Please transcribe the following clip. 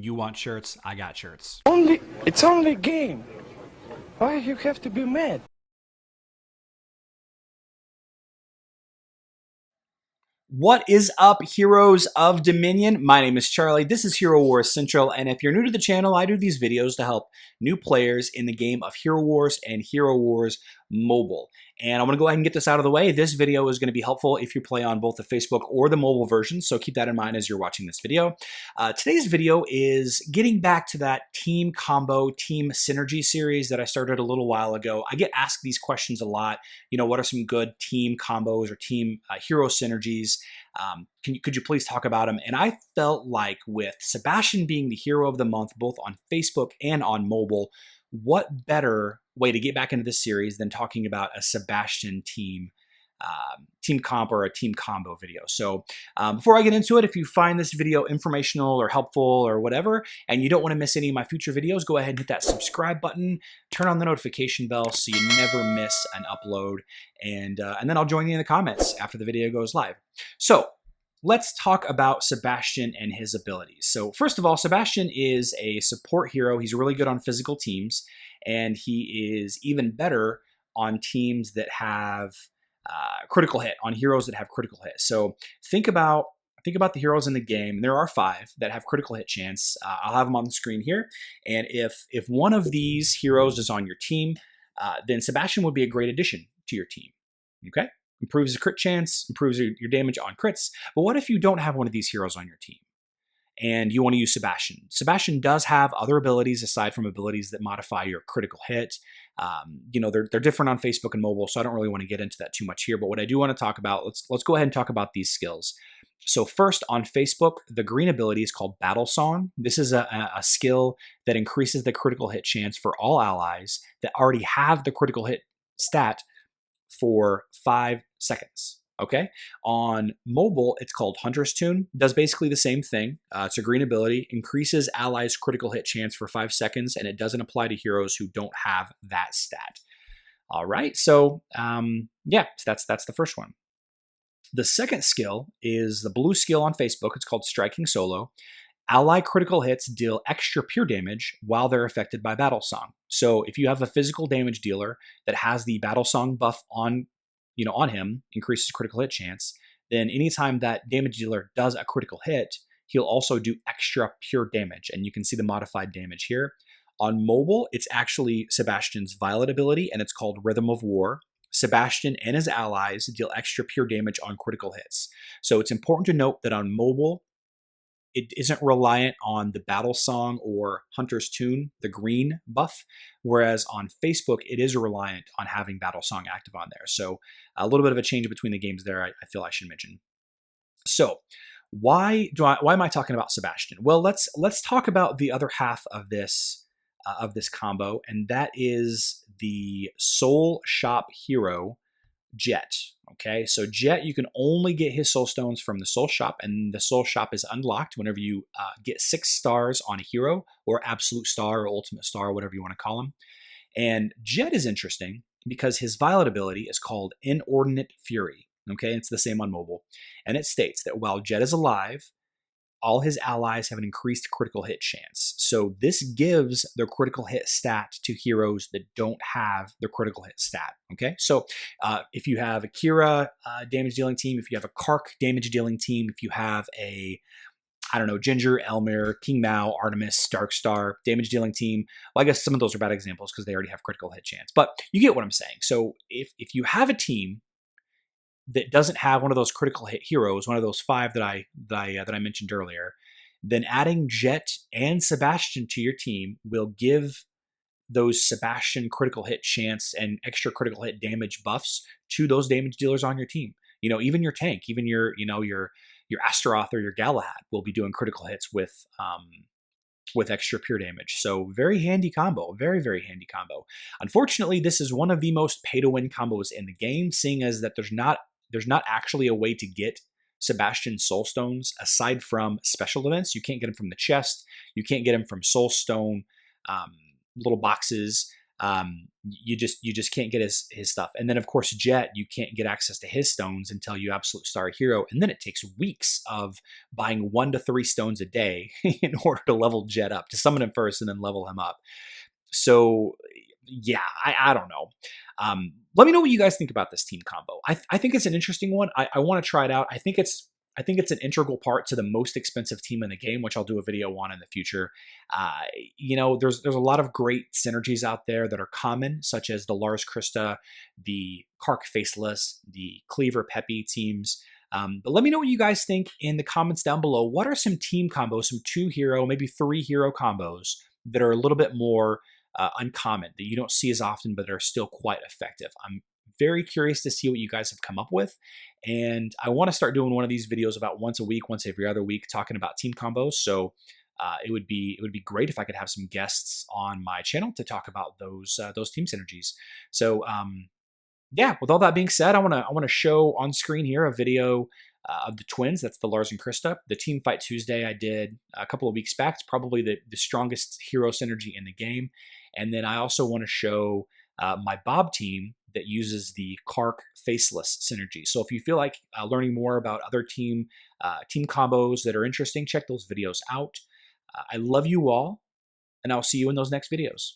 You want shirts? I got shirts. It's only a game. Why you have to be mad? What is up, heroes of Dominion? My name is Charlie. This is Hero Wars Central, and if you're new to the channel, I do these videos to help new players in the game of Hero Wars and Hero Wars Mobile. And I'm going to go ahead and get this out of the way. This video is going to be helpful if you play on both the Facebook or the mobile version, so keep that in mind as you're watching this video. Today's video is getting back to that team combo, team synergy series that I started a little while ago. I get asked these questions a lot. You know, what are some good team combos or team hero synergies? Could you please talk about them? And I felt like with Sebastian being the hero of the month, both on Facebook and on mobile, what better way to get back into this series than talking about a Sebastian team comp or a team combo video. So before I get into it, if you find this video informational or helpful or whatever, and you don't want to miss any of my future videos, go ahead and hit that subscribe button, turn on the notification bell so you never miss an upload, and then I'll join you in the comments after the video goes live. So let's talk about Sebastian and his abilities. So first of all, Sebastian is a support hero. He's really good on physical teams, and he is even better on teams that have critical hit, on heroes that have critical hit. So think about the heroes in the game. There are 5 that have critical hit chance. I'll have them on the screen here. And if one of these heroes is on your team, then Sebastian would be a great addition to your team. Okay? Improves your crit chance, improves your damage on crits. But what if you don't have one of these heroes on your team and you want to use Sebastian? Sebastian does have other abilities aside from abilities that modify your critical hit. You know, they're different on Facebook and mobile, so I don't really want to get into that too much here. But what I do want to talk about, let's go ahead and talk about these skills. So first, on Facebook, the green ability is called Battle Song. This is a skill that increases the critical hit chance for all allies that already have the critical hit stat for 5 seconds. Okay. On mobile, it's called Hunter's Tune. Does basically the same thing. It's a green ability, increases allies' critical hit chance for 5 seconds, and it doesn't apply to heroes who don't have that stat. All right. So yeah, that's the first one. The second skill is the blue skill on Facebook. It's called Striking Solo. Ally critical hits deal extra pure damage while they're affected by Battle Song. So if you have a physical damage dealer that has the Battle Song buff on him, increases critical hit chance, then anytime that damage dealer does a critical hit, he'll also do extra pure damage. And you can see the modified damage here. On mobile, it's actually Sebastian's Violet ability, and it's called Rhythm of War. Sebastian and his allies deal extra pure damage on critical hits. So it's important to note that on mobile, it isn't reliant on the Battle Song or Hunter's Tune, the green buff, whereas on Facebook, it is reliant on having Battle Song active on there. So a little bit of a change between the games there, I feel I should mention. So why am I talking about Sebastian? Well, let's talk about the other half of this combo, and that is the Soul Shop hero, Jet. Okay, so Jet, you can only get his soul stones from the soul shop, and the soul shop is unlocked whenever you get 6 stars on a hero, or absolute star, or ultimate star, whatever you want to call him. And Jet is interesting because his Violet ability is called Inordinate Fury. Okay, it's the same on mobile, and it states that while Jet is alive, all his allies have an increased critical hit chance. So this gives the critical hit stat to heroes that don't have the critical hit stat. Okay, so if you have a Kira damage dealing team, if you have a Kark damage dealing team, if you have a Ginger, Elmer, King Mao, Artemis, Darkstar damage dealing team. Well, I guess some of those are bad examples because they already have critical hit chance. But you get what I'm saying. So if you have a team that doesn't have one of those critical hit heroes, one of those 5 that I mentioned earlier, then adding Jet and Sebastian to your team will give those Sebastian critical hit chance and extra critical hit damage buffs to those damage dealers on your team. You know, even your tank, even your Astaroth or your Galahad will be doing critical hits with extra pure damage. So very handy combo, very, very handy combo. Unfortunately, this is one of the most pay-to-win combos in the game, seeing as that there's not actually a way to get Sebastian Soul Stones aside from special events. You can't get them from the chest. You can't get them from Soul Stone little boxes. You just can't get his stuff. And then of course Jet, you can't get access to his stones until you absolute star hero, and then it takes weeks of buying 1 to 3 stones a day in order to level Jet up, to summon him first and then level him up. So yeah, I don't know. Let me know what you guys think about this team combo. I think it's an interesting one. I want to try it out. I think it's an integral part to the most expensive team in the game, which I'll do a video on in the future. There's a lot of great synergies out there that are common, such as the Lars Krista, the Kark Faceless, the Cleaver Peppy teams. But let me know what you guys think in the comments down below. What are some team combos, some 2 hero, maybe 3 hero combos that are a little bit more uncommon, that you don't see as often, but are still quite effective? I'm very curious to see what you guys have come up with. And I want to start doing one of these videos about once a week, once every other week, talking about team combos. So it would be great if I could have some guests on my channel to talk about those team synergies. So yeah, with all that being said, I want to show on screen here a video of the twins. That's the Lars and Krista. The Team Fight Tuesday I did a couple of weeks back. It's probably the strongest hero synergy in the game. And then I also want to show my Bob team that uses the Kark Faceless synergy. So if you feel like learning more about other team combos that are interesting, check those videos out. I love you all, and I'll see you in those next videos.